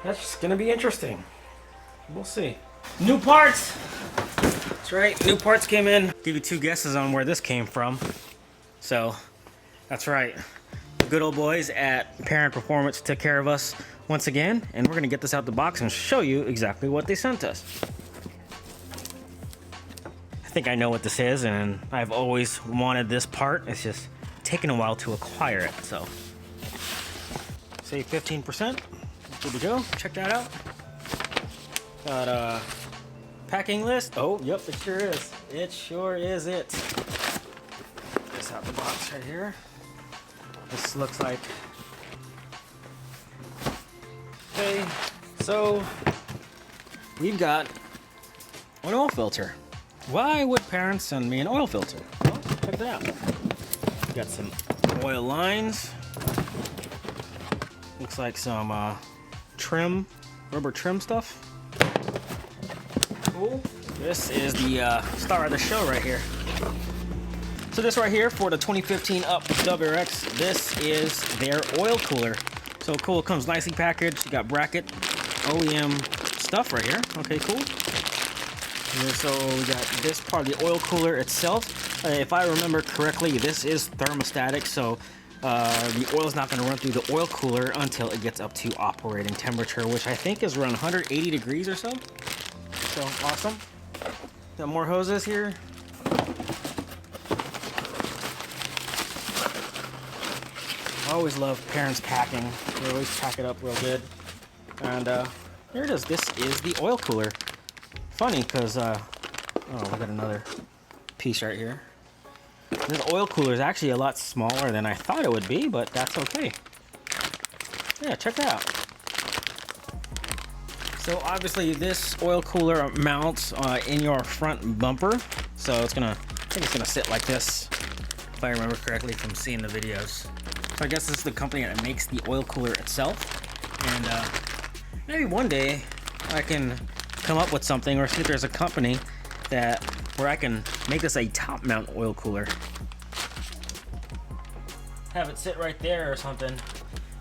That's gonna be interesting. We'll see. New parts! That's right, new parts came in. Give you 2 guesses on where this came from. So, that's right. The good old boys at Perrin Performance took care of us once again, and we're gonna get this out the box and show you exactly what they sent us. I think I know what this is, and I've always wanted this part. It's just taken a while to acquire it, so. Save 15%. Good to go. Check that out. Got a packing list. Oh, yep, it sure is. It sure is it. This out the box right here. This looks like. Okay, so we've got an oil filter. Why would parents send me an oil filter? Well, check that out. We got some oil lines. Looks like some trim, rubber trim stuff. Cool. This is the star of the show right here. So this right here for the 2015 Up WRX, this is their oil cooler. So cool, it comes nicely packaged. You got bracket, OEM stuff right here. Okay, cool. And so we got this part of the oil cooler itself. If I remember correctly, this is thermostatic, so the oil is not going to run through the oil cooler until it gets up to operating temperature, which I think is around 180 degrees or so. So awesome. Got more hoses here. I always love Perrin's packing. They always pack it up real good. And here it is. This is the oil cooler. Funny because, oh, we got another piece right here. This oil cooler is actually a lot smaller than I thought it would be, but that's okay. Yeah, check that out. So obviously this oil cooler mounts in your front bumper. So it's gonna, I think it's gonna sit like this, if I remember correctly from seeing the videos. So I guess this is the company that makes the oil cooler itself. And maybe one day I can come up with something, or see if there's a company that where I can make this a top mount oil cooler. Have it sit right there or something.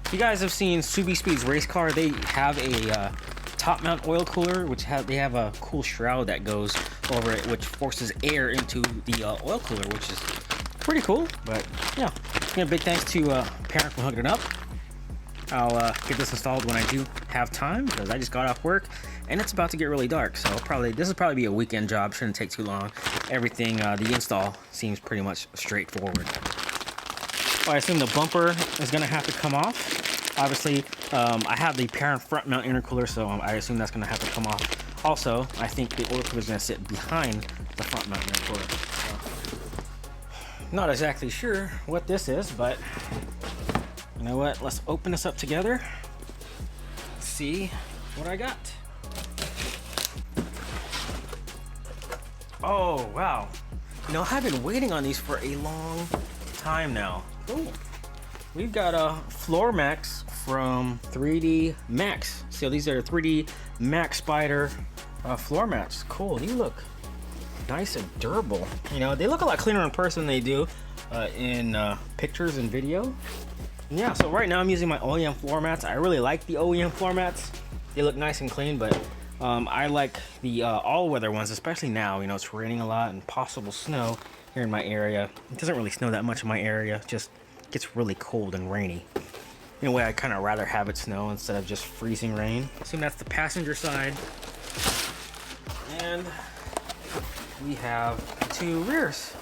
If you guys have seen Subi Speed's race car, they have a top mount oil cooler, which they have a cool shroud that goes over it, which forces air into the oil cooler, which is pretty cool. But yeah, a big thanks to Perrin for hooking it up. I'll get this installed when I do have time, because I just got off work and it's about to get really dark. So this will probably be a weekend job. Shouldn't take too long. Everything, the install seems pretty much straightforward. Well, I assume the bumper is going to have to come off. Obviously, I have the Perrin front mount intercooler, so I assume that's going to have to come off. Also, I think the oil cooler is going to sit behind the front mount intercooler. So, not exactly sure what this is, but you know what? Let's open this up together. See what I got. Oh, wow. You know, I've been waiting on these for a long time now. Cool. We've got a floor mats from 3D Max. So these are 3D Maxpider floor mats. Cool. These look nice and durable. You know, they look a lot cleaner in person than they do in pictures and video. Yeah, so right now I'm using my OEM floor mats. I really like the OEM floor mats. They look nice and clean, but I like the all-weather ones, especially now. You know, it's raining a lot and possible snow here in my area. It doesn't really snow that much in my area. It just gets really cold and rainy. In a way, I kind of rather have it snow instead of just freezing rain. Assume that's the passenger side. And we have 2 rears.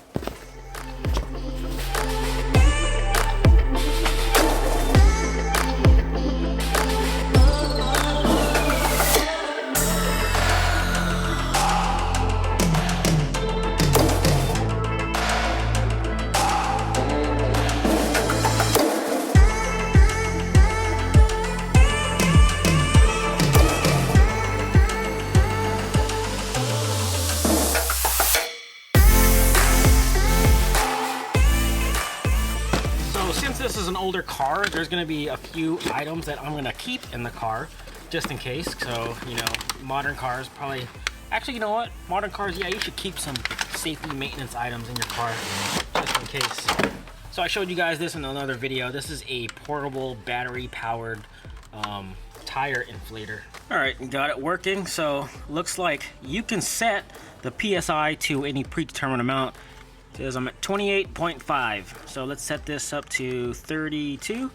This is an older car. There's going to be a few items that I'm going to keep in the car just in case. So, you know, modern cars probably, actually, you know what, modern cars, yeah, you should keep some safety maintenance items in your car just in case. So I showed you guys this in another video. This is a portable battery powered tire inflator. All right, got it working. So looks like you can set the PSI to any predetermined amount. It says I'm at 28.5. So let's set this up to 32.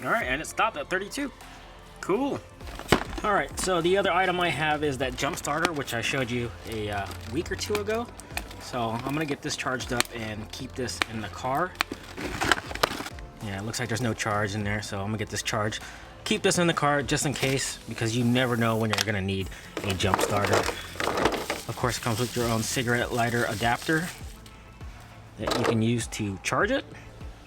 All right, and it stopped at 32. Cool. All right, so the other item I have is that jump starter, which I showed you a week or two ago. So I'm gonna get this charged up and keep this in the car. Yeah, it looks like there's no charge in there, so I'm gonna get this charged. Keep this in the car just in case, because you never know when you're gonna need a jump starter. Of course, it comes with your own cigarette lighter adapter that you can use to charge it.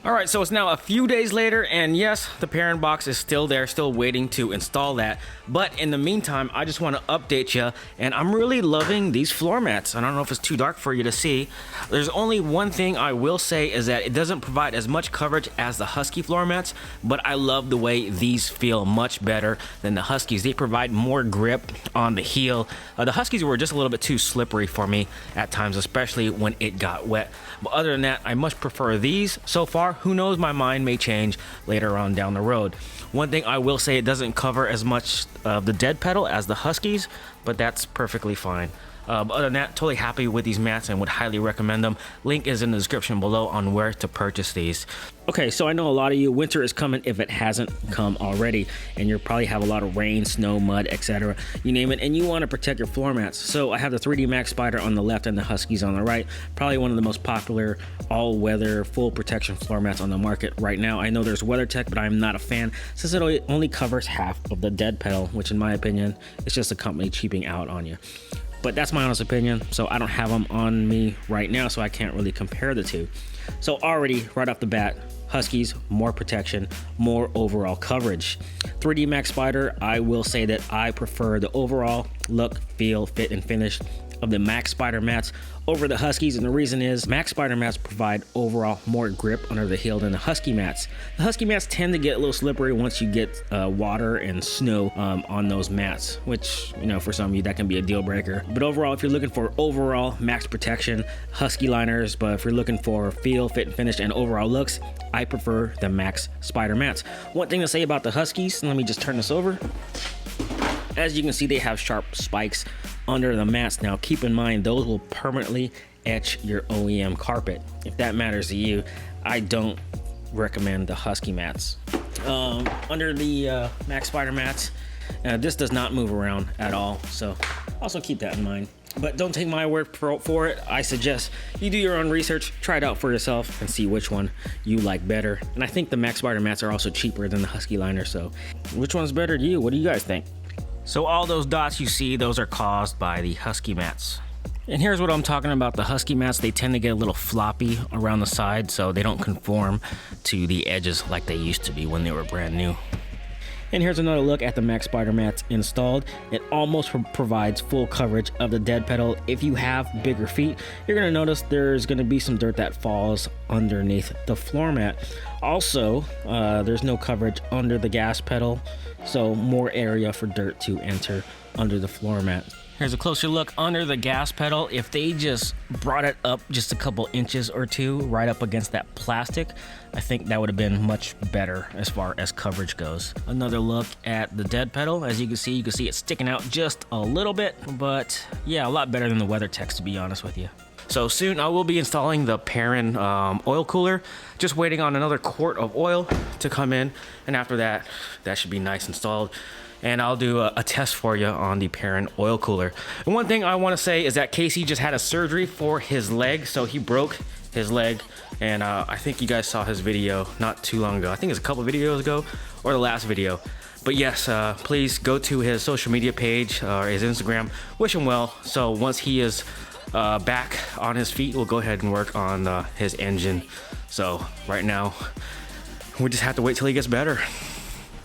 All right, so it's now a few days later, and yes, the Perrin box is still there, still waiting to install that. But in the meantime, I just want to update you, and I'm really loving these floor mats. I don't know if it's too dark for you to see. There's only one thing I will say is that it doesn't provide as much coverage as the Husky floor mats, but I love the way these feel much better than the Huskies. They provide more grip on the heel. The Huskies were just a little bit too slippery for me at times, especially when it got wet. But other than that, I much prefer these so far. Who knows, my mind may change later on down the road. One thing I will say, it doesn't cover as much of the dead pedal as the Huskies, but that's perfectly fine. But other than that, totally happy with these mats and would highly recommend them. Link is in the description below on where to purchase these. Okay, so I know a lot of you, winter is coming if it hasn't come already, and you'll probably have a lot of rain, snow, mud, etc. You name it, and you want to protect your floor mats. So I have the 3D Maxpider on the left and the Huskies on the right. Probably one of the most popular all-weather full protection floor mats on the market right now. I know there's WeatherTech, but I'm not a fan since it only covers half of the dead pedal, which in my opinion is just a company cheaping out on you. But that's my honest opinion, so I don't have them on me right now, so I can't really compare the two. So already, right off the bat, Huskies, more protection, more overall coverage. 3D Maxpider, I will say that I prefer the overall look, feel, fit, and finish of the Maxpider mats over the Huskies, and the reason is Maxpider mats provide overall more grip under the heel than the Husky mats. The Husky mats tend to get a little slippery once you get water and snow on those mats, which, you know, for some of you that can be a deal breaker. But overall, if you're looking for overall max protection, Husky liners, but if you're looking for feel, fit, and finish, and overall looks, I prefer the Maxpider mats. One thing to say about the Huskies, let me just turn this over. As you can see, they have sharp spikes under the mats. Now, keep in mind, those will permanently etch your OEM carpet. If that matters to you, I don't recommend the Husky mats. Under the Maxpider mats, this does not move around at all, so also keep that in mind. But don't take my word for it. I suggest you do your own research, try it out for yourself, and see which one you like better. And I think the Maxpider mats are also cheaper than the Husky liner, so which one's better to you? What do you guys think? So all those dots you see, those are caused by the Husky mats. And here's what I'm talking about. The Husky mats, they tend to get a little floppy around the side, so they don't conform to the edges like they used to be when they were brand new. And here's another look at the Maxpider mats installed. It almost provides full coverage of the dead pedal. If you have bigger feet, you're gonna notice there's gonna be some dirt that falls underneath the floor mat. Also, there's no coverage under the gas pedal, so more area for dirt to enter under the floor mat. Here's a closer look under the gas pedal. If they just brought it up just a couple inches or two right up against that plastic, I think that would have been much better as far as coverage goes. Another look at the dead pedal. As you can see it sticking out just a little bit, but yeah, a lot better than the WeatherTech, to be honest with you. So soon I will be installing the Perrin oil cooler. Just waiting on another quart of oil to come in, and after that, that should be nice installed. And I'll do a test for you on the Perrin oil cooler. And one thing I want to say is that Casey just had a surgery for his leg, so he broke his leg, and I think you guys saw his video not too long ago. I think it's a couple videos ago, or the last video. But yes, please go to his social media page or his Instagram, wish him well. So once he is back on his feet, we'll go ahead and work on his engine. So right now, we just have to wait till he gets better.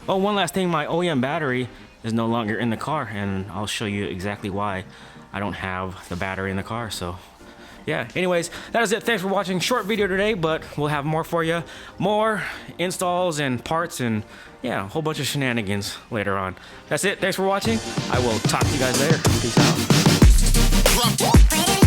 Oh, one last thing, my OEM battery is no longer in the car, and I'll show you exactly why I don't have the battery in the car. So yeah, anyways, that is it. Thanks for watching. Short video today, but we'll have more for you. More installs and parts and yeah, a whole bunch of shenanigans later on. That's it. Thanks for watching. I will talk to you guys later. Peace out.